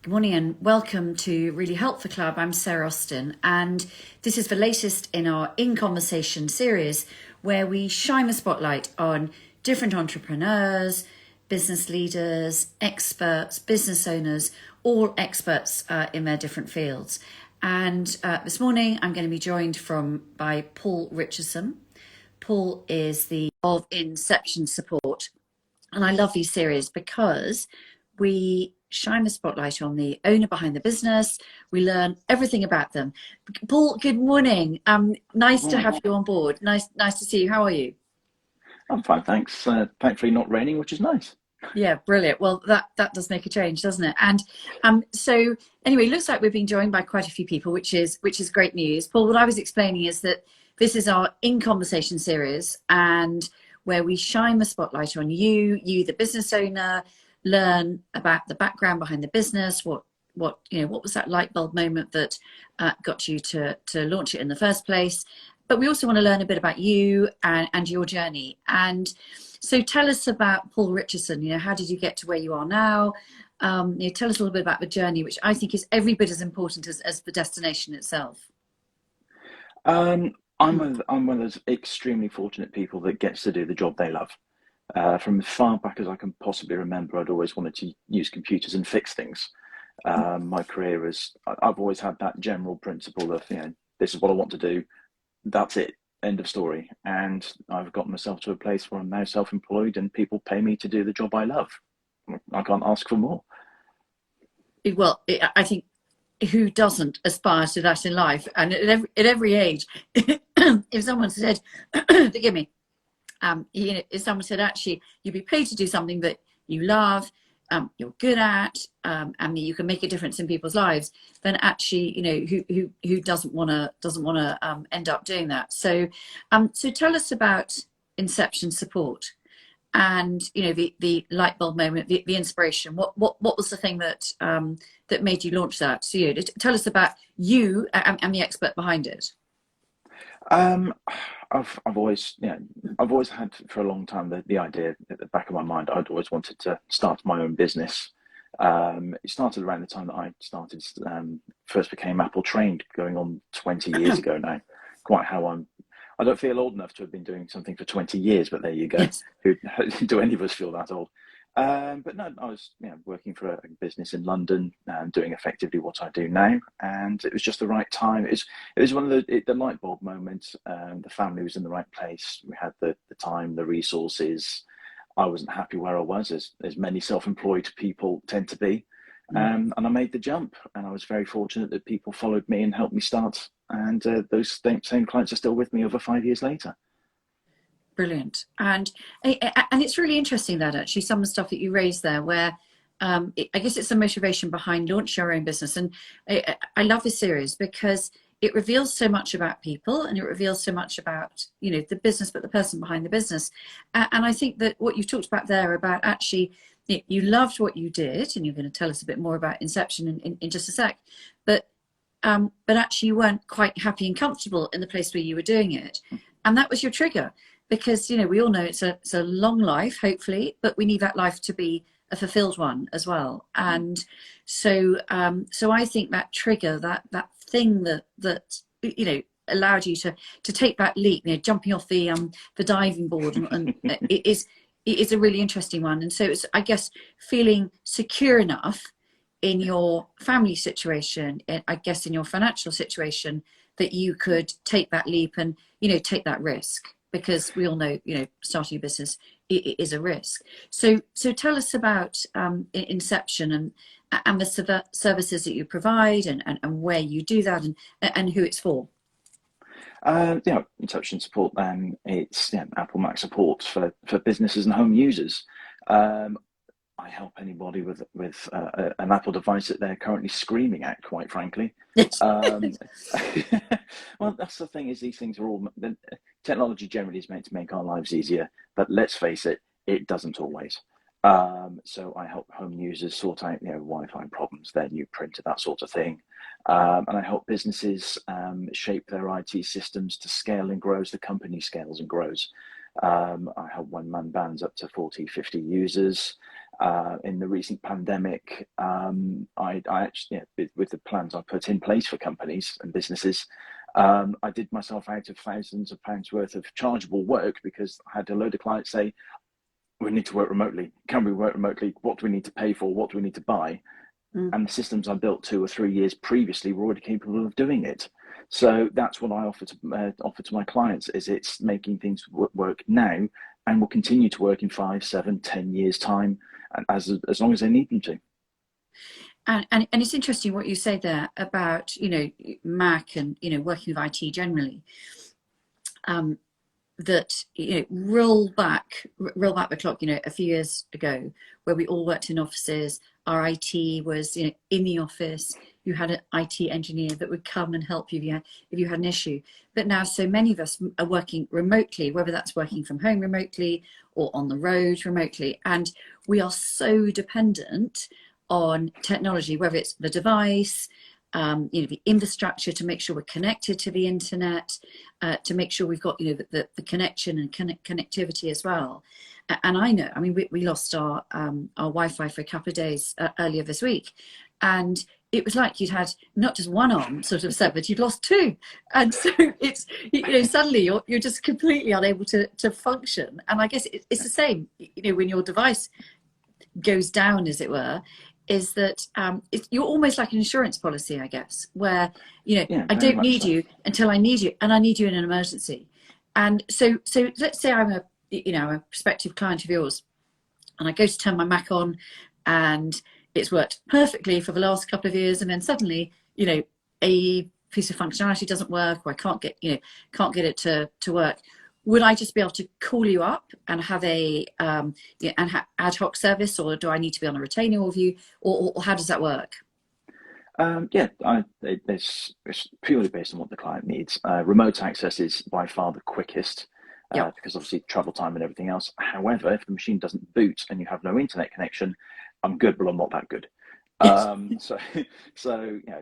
Good morning and welcome to Really Help the Club. I'm Sarah Austin, and this is the latest in our In Conversation series where we shine the spotlight on different entrepreneurs, business leaders, experts, business owners, all experts in their different fields. And this morning I'm going to be joined by Paul Richardson. Paul is the of Inception Support. And I love these series because we shine the spotlight on the owner behind the business. We learn everything about them. Paul, good morning. Nice to have you on board. Nice to see you. How are you? I'm fine, thanks. Thankfully not raining, which is nice. Yeah, brilliant. Well, that does make a change, doesn't it? And so anyway, it looks like we've been joined by quite a few people, which is great news. Paul, what I was explaining is that this is our In Conversation series, and where we shine the spotlight on you, the business owner, learn about the background behind the business, what was that light bulb moment that got you to launch it in the first place. But we also want to learn a bit about you and your journey. And so tell us about Paul Richardson. How did you get to where you are now? Tell us a little bit about the journey, which I think is every bit as important as the destination itself. I'm one of those extremely fortunate people that gets to do the job they love. From as far back as I can possibly remember, I'd always wanted to use computers and fix things. My career I've always had that general principle of, this is what I want to do. That's it. End of story. And I've gotten myself to a place where I'm now self-employed and people pay me to do the job I love. I can't ask for more. Well, I think who doesn't aspire to that in life? And at every age, if someone said, forgive me, if someone said, actually, you'd be paid to do something that you love, you're good at, and you can make a difference in people's lives, then actually, who doesn't want to end up doing that? So tell us about Inception Support, and the light bulb moment, the inspiration. What was the thing that made you launch that? So tell us about you and the expert behind it. I've always had for a long time the idea at the back of my mind. I'd always wanted to start my own business. It started around the time that I started first became Apple trained, going on 20 years ago now. Quite how I don't feel old enough to have been doing something for 20 years, but there you go. Yes. Do any of us feel that old? But no, I was working for a business in London, doing effectively what I do now, and it was just the right time. It was one of the light bulb moments. The family was in the right place. We had the time, the resources. I wasn't happy where I was, as many self-employed people tend to be. And I made the jump, and I was very fortunate that people followed me and helped me start. And those same clients are still with me over 5 years later. Brilliant. And it's really interesting that actually some of the stuff that you raised there, where I guess it's the motivation behind launching your own business. And I love this series because it reveals so much about people, and it reveals so much about the business, but the person behind the business. And I think that what you've talked about there about actually you loved what you did, and you're going to tell us a bit more about Inception in just a sec, but actually you weren't quite happy and comfortable in the place where you were doing it, and that was your trigger. Because we all know it's a long life, hopefully, but we need that life to be a fulfilled one as well. And so I think that trigger, that thing that allowed you to take that leap, jumping off the diving board, and it is a really interesting one. And so it's, I guess, feeling secure enough in your family situation, I guess in your financial situation, that you could take that leap and take that risk. Because we all know, starting a business is a risk. So tell us about Inception and the services that you provide and where you do that and who it's for. Inception Support, it's Apple Mac support for businesses and home users. I help anybody with an Apple device that they're currently screaming at, quite frankly. Well, that's the thing, is these things are all, technology generally is meant to make our lives easier, but let's face it, it doesn't always. So I help home users sort out Wi-Fi problems, their new printer, that sort of thing. And I help businesses shape their IT systems to scale and grow as the company scales and grows. I help one-man bands up to 40, 50 users. in the recent pandemic, I actually, with the plans I put in place for companies and businesses, I did myself out of thousands of pounds worth of chargeable work because I had a load of clients say, we need to work remotely. Can we work remotely? What do we need to pay for? What do we need to buy? And the systems I built 2 or 3 years previously were already capable of doing it. So that's what I offer to my clients, is it's making things work now and will continue to work in 5, 7, 10 years time, and as long as they need them to. And it's interesting what you say there about, Mac and, working with IT generally. That roll back the clock, a few years ago, where we all worked in offices. Our IT was in the office. You had an IT engineer that would come and help you if you had an issue. But now so many of us are working remotely, whether that's working from home remotely or on the road remotely, and we are so dependent on technology, whether it's the device, the infrastructure to make sure we're connected to the internet, to make sure we've got the connection and connectivity as well. And I know, we lost our Wi-Fi for a couple of days earlier this week, and it was like you'd had not just one arm sort of severed, you'd lost two, and so it's suddenly you're just completely unable to function. And I guess it's the same, when your device goes down, as it were. Is that you're almost like an insurance policy, I guess, where I don't need you until I need you, and I need you in an emergency. And so let's say I'm a prospective client of yours, and I go to turn my Mac on, and it's worked perfectly for the last couple of years, and then suddenly a piece of functionality doesn't work, or I can't get it to work. Would I just be able to call you up and have ad hoc service, or do I need to be on a retainer with you, or how does that work? It's purely based on what the client needs. Remote access is by far the quickest, because obviously travel time and everything else. However, if the machine doesn't boot and you have no internet connection, I'm good, but I'm not that good. So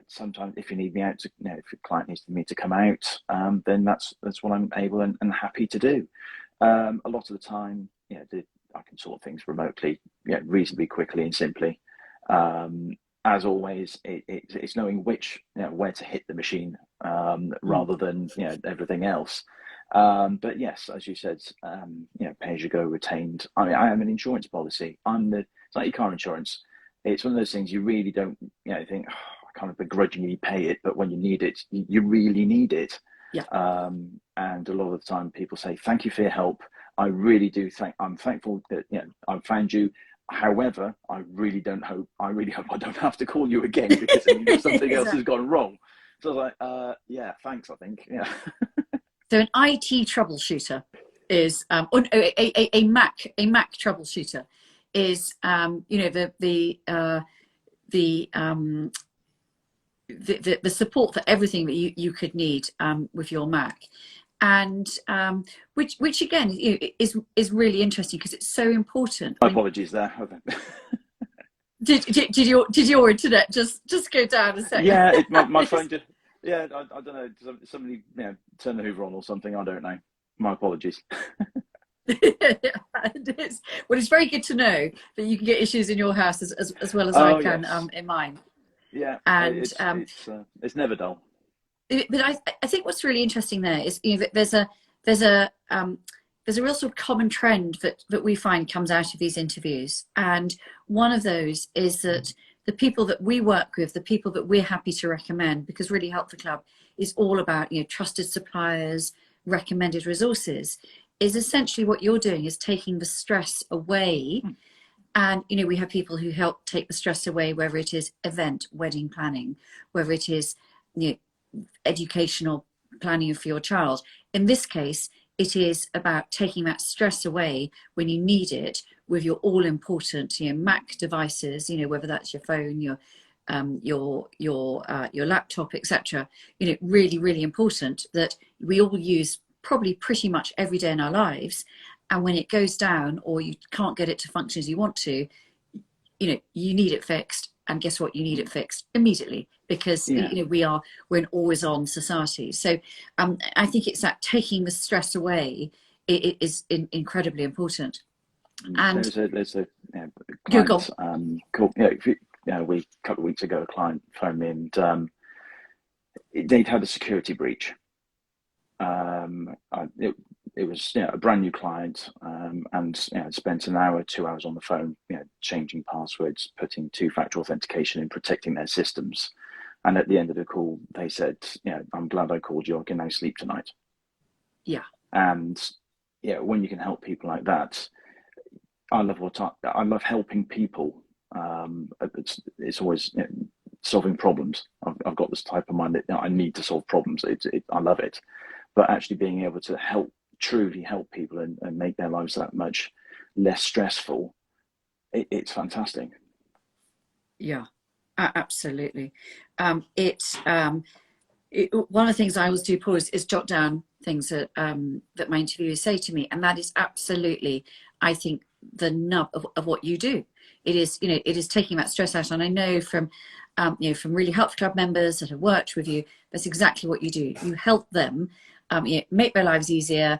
sometimes if you need me out to, if your client needs me to come out, then that's what I'm able and happy to do. A lot of the time, I can sort things remotely, reasonably quickly and simply. As always, it's knowing where to hit the machine, rather than everything else. But yes, as you said, pay as you go, retained. I am an insurance policy. It's like your car insurance. It's one of those things you really don't, think, I kind of begrudgingly pay it, but when you need it, you really need it. Yeah. And a lot of the time people say, thank you for your help. I really do I'm thankful that, I've found you. However, I really hope I don't have to call you again because something else has gone wrong. So I was like, yeah, thanks, I think. Yeah. So an IT troubleshooter is, a Mac troubleshooter is, the support for everything that you could need with your Mac, and which again is really interesting because it's so important. My apologies there. Did your internet just go down a second? Yeah, my phone did. Yeah, I don't know. Somebody turn the Hoover on or something. I don't know. My apologies. It's very good to know that you can get issues in your house as well as I can, yes. In mine. Yeah, and it's never dull. But I think what's really interesting there is there's a real sort of common trend that we find comes out of these interviews, and one of those is that the people that we work with, the people that we're happy to recommend, because Really Help the Club is all about trusted suppliers, recommended resources, is essentially what you're doing is taking the stress away. And we have people who help take the stress away, whether it is event wedding planning, whether it is educational planning for your child. In this case, it is about taking that stress away when you need it with your all important Mac devices, whether that's your phone, your laptop, etc. Really, really important that we all use probably pretty much every day in our lives. And when it goes down or you can't get it to function as you want to, you need it fixed. And guess what? You need it fixed immediately because we're an always on society. So I think it's that taking the stress away is incredibly important. And There's a Google. client called, we a couple of weeks ago, a client phoned me and they'd had a security breach. It was a brand new client, and spent an hour, 2 hours on the phone, changing passwords, putting two-factor authentication in, protecting their systems. And at the end of the call, they said, "I'm glad I called you. I can now sleep tonight." Yeah. And when you can help people like that, I love helping people. It's always solving problems. I've got this type of mind that I need to solve problems. I love it, but actually being able to truly help people and make their lives that much less stressful, it's fantastic. Yeah, absolutely. One of the things I always do, Paul, is jot down things that my interviewers say to me, and that is absolutely, I think, the nub of what you do. It is taking that stress out, and I know from from really helpful club members that have worked with you, that's exactly what you do. You help them, make their lives easier.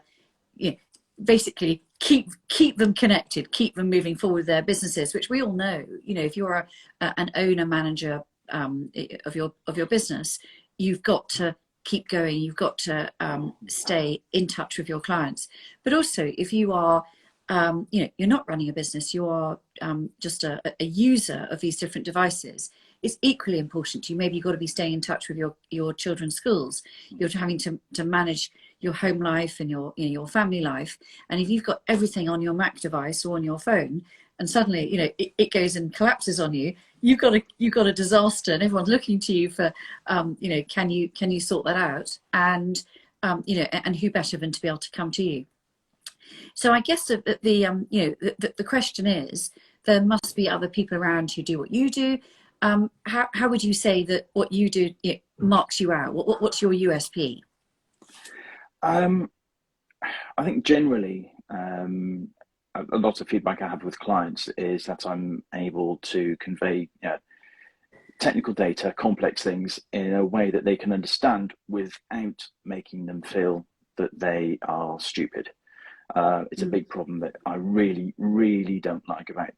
Basically keep them connected, keep them moving forward with their businesses, which we all know. If you're an owner manager of your business, you've got to keep going. You've got to stay in touch with your clients. But also, if you are, you're not running a business, you are just a user of these different devices, it's equally important to you. Maybe you've got to be staying in touch with your children's schools. You're having to manage your home life and your family life. And if you've got everything on your Mac device or on your phone, and suddenly it goes and collapses on you, you've got a disaster, and everyone's looking to you for can you sort that out? And and who better than to be able to come to you? So I guess the question is, there must be other people around who do what you do. How would you say that what you do marks you out? What's your USP? I think generally, a lot of feedback I have with clients is that I'm able to convey technical data, complex things, in a way that they can understand without making them feel that they are stupid. It's a big problem that I really, really don't like about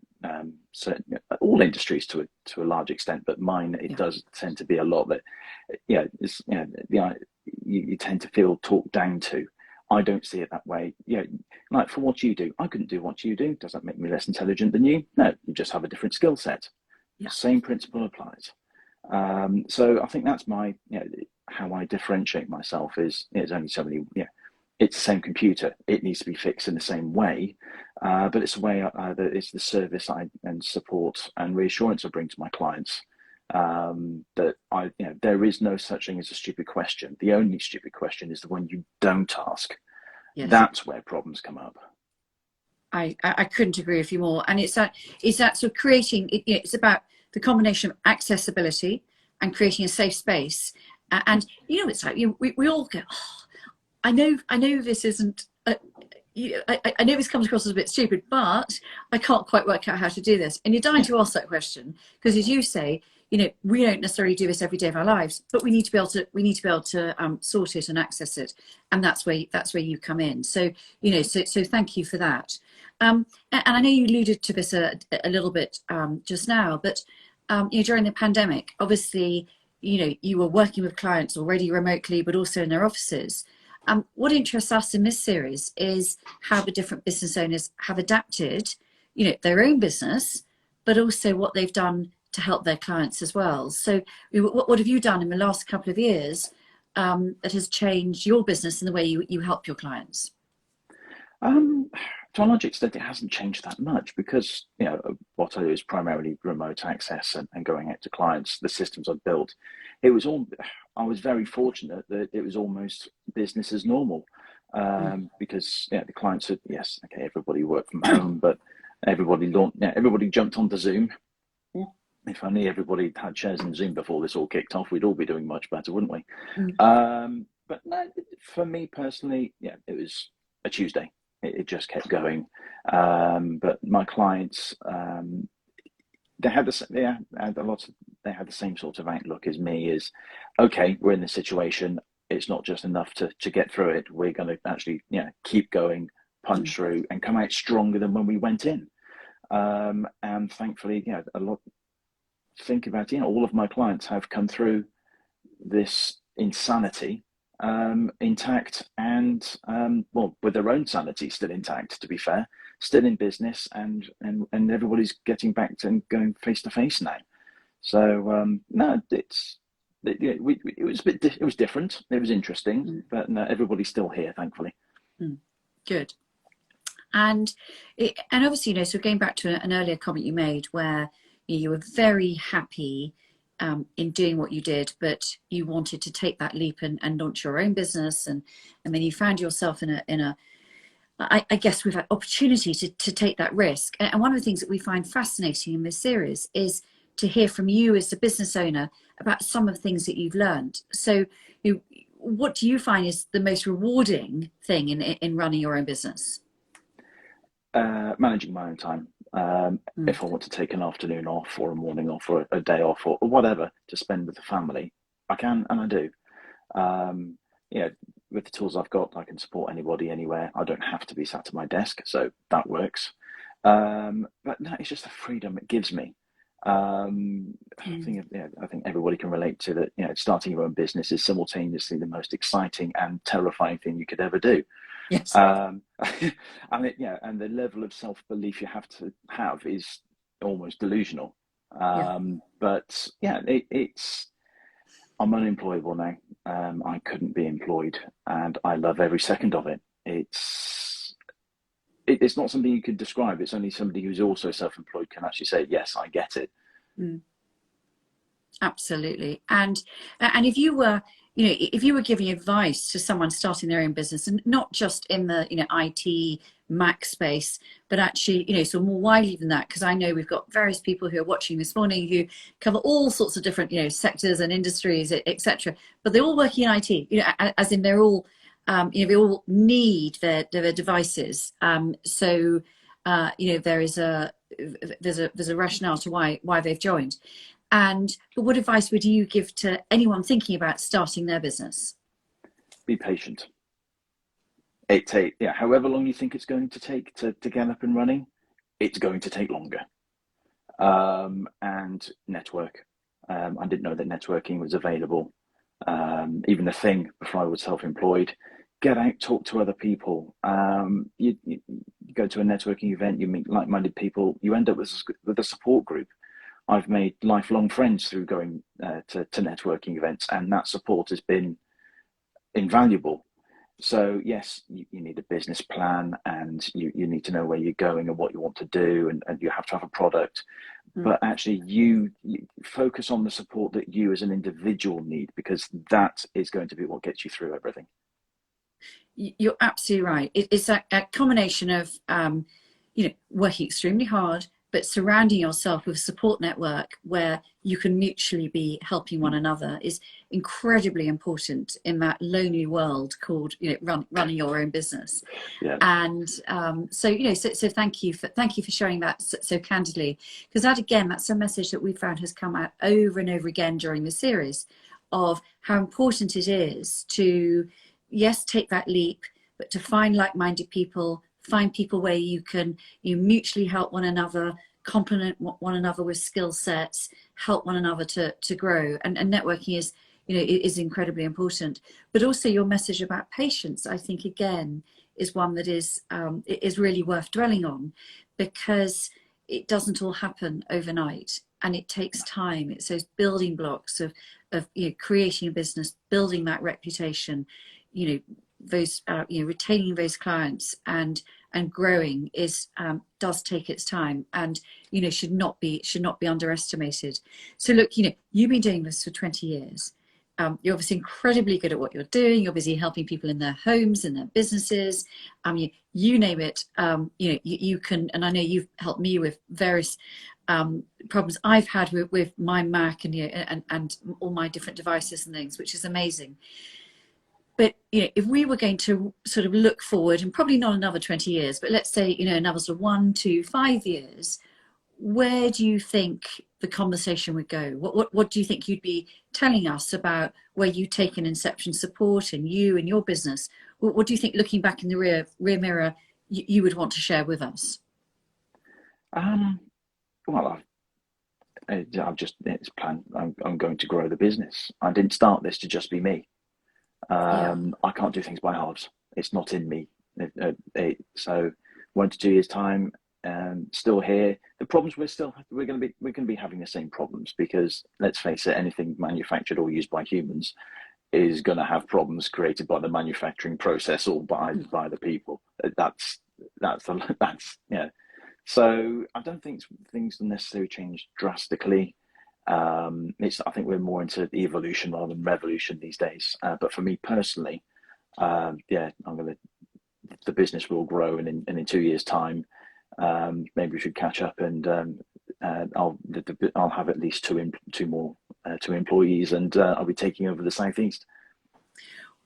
certain, all industries to a large extent, but mine, it does tend to be a lot that, you tend to feel talked down to. I don't see it that way. Like for what you do, I couldn't do what you do. Does that make me less intelligent than you? No, you just have a different skill set. Yeah. Same principle applies. So I think that's my, how I differentiate myself is there's only so many, it's the same computer. It needs to be fixed in the same way, but it's the way that it's the service and support and reassurance I bring to my clients. That there is no such thing as a stupid question. The only stupid question is the one you don't ask. Yes. That's where problems come up. I couldn't agree with you more. And it's that sort of creating. It's about the combination of accessibility and creating a safe space. And it's like we all go, oh, I know this isn't. I know this comes across as a bit stupid, but I can't quite work out how to do this. And you're dying to ask that question because, as you say, we don't necessarily do this every day of our lives, but we need to be able to sort it and access it, and that's where you come in. So so thank you for that. And I know you alluded to this a little bit just now, but during the pandemic, obviously, you were working with clients already remotely, but also in their offices. What interests us in this series is how the different business owners have adapted, their own business, but also what they've done to help their clients as well. So what have you done in the last couple of years that has changed your business and the way you help your clients? To a large extent, it hasn't changed that much because what I do is primarily remote access and going out to clients. The systems I've built, I was very fortunate that it was almost business as normal because the clients said, yes, okay, everybody worked from home, but everybody jumped onto Zoom. If only everybody had shares in Zoom before this all kicked off, we'd all be doing much better, wouldn't we? But no, for me personally, it was a Tuesday. It just kept going. But my clients, they had the same sort of outlook as me. Is okay, we're in this situation. It's not just enough to get through it. We're going to actually keep going punch through and come out stronger than when we went in. And thankfully, a lot, think about it, all of my clients have come through this insanity intact, and well, with their own sanity still intact, to be fair, still in business, and everybody's getting back to and going face to face now. So no, it was a bit, it was different, it was interesting, but no, everybody's still here, thankfully. Good. And obviously, so going back to an earlier comment you made, where you were very happy in doing what you did, but you wanted to take that leap and launch your own business, and then you found yourself in a I guess with that opportunity to take that risk. And one of the things that we find fascinating in this series is to hear from you as a business owner about some of the things that you've learned. So what do you find is the most rewarding thing in running your own business? Managing my own time. If I want to take an afternoon off or a morning off or a day off or whatever to spend with the family, I can, and I do. With the tools I've got, I can support anybody anywhere. I don't have to be sat at my desk, so that works. But no, it's just the freedom it gives me. I think everybody can relate to that. Starting your own business is simultaneously the most exciting and terrifying thing you could ever do. Yes. And the level of self-belief you have to have is almost delusional. But it's I'm unemployable now. I couldn't be employed, and I love every second of it. It's not something you could describe. It's only somebody who's also self-employed can actually say, yes, I get it. Absolutely. And if you were giving advice to someone starting their own business, and not just in the IT Mac space, but actually so more widely than that, because I know we've got various people who are watching this morning who cover all sorts of different sectors and industries, etc. But they're all working in IT, as in they're all they all need their devices. So there's a rationale to why they've joined. But what advice would you give to anyone thinking about starting their business? Be patient. However long you think it's going to take to get up and running, it's going to take longer. And network. I didn't know that networking was available. Even a thing before I was self-employed. Get out, talk to other people. You go to a networking event, you meet like-minded people, you end up with a support group. I've made lifelong friends through going to networking events, and that support has been invaluable. So yes, you need a business plan, and you need to know where you're going and what you want to do, and you have to have a product. But actually you focus on the support that you as an individual need, because that is going to be what gets you through everything. You're absolutely right. It's a combination of working extremely hard, but surrounding yourself with a support network where you can mutually be helping one another is incredibly important in that lonely world called running your own business. Yeah. And so thank you for sharing that so candidly, because that's a message that we found has come out over and over again during the series of how important it is to take that leap, but to find like-minded people. Find people where you mutually help one another, complement one another with skill sets, help one another to grow. And networking is incredibly important. But also your message about patience, I think, again, is one that is really worth dwelling on, because it doesn't all happen overnight, and it takes time. It's those building blocks of creating a business, building that reputation, retaining those clients and growing does take its time, and should not be underestimated. So look, you've been doing this for 20 years. You're obviously incredibly good at what you're doing. You're busy helping people in their homes, in their businesses. You name it. You can, and I know you've helped me with various problems I've had with my Mac and all my different devices and things, which is amazing. But if we were going to sort of look forward, and probably not another 20 years, but let's say another sort of 1 to 5 years, where do you think the conversation would go? What do you think you'd be telling us about where you take an Inception Support and you and your business? What do you think, looking back in the rear mirror, you would want to share with us? Um, well, I've just it's planned. I'm going to grow the business. I didn't start this to just be me. Yeah. I can't do things by halves. It's not in me. So 1 to 2 years time, still here. The problems we're going to be having the same problems because let's face it, anything manufactured or used by humans is going to have problems created by the manufacturing process or by the people. That's yeah. So I don't think things necessarily change drastically. I think we're more into evolution rather than revolution these days. But for me personally, yeah, the business will grow, and in 2 years' time, maybe we should catch up, and I'll have at least two employees, and I'll be taking over the southeast.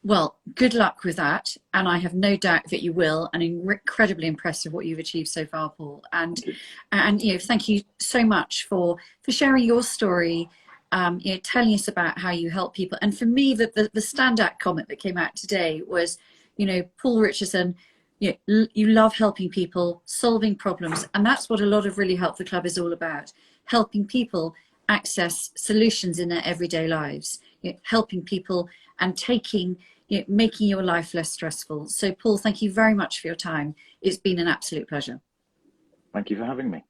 Well, good luck with that, and I have no doubt that you will. And incredibly impressed with what you've achieved so far, Paul. Thank you. And thank you so much for sharing your story. Telling us about how you help people. And for me, the standout comment that came out today was, Paul Richardson. You love helping people, solving problems, and that's what a lot of Really Help the Club is all about: helping people access solutions in their everyday lives. Helping people and making your life less stressful. So Paul, thank you very much for your time. It's been an absolute pleasure. Thank you for having me.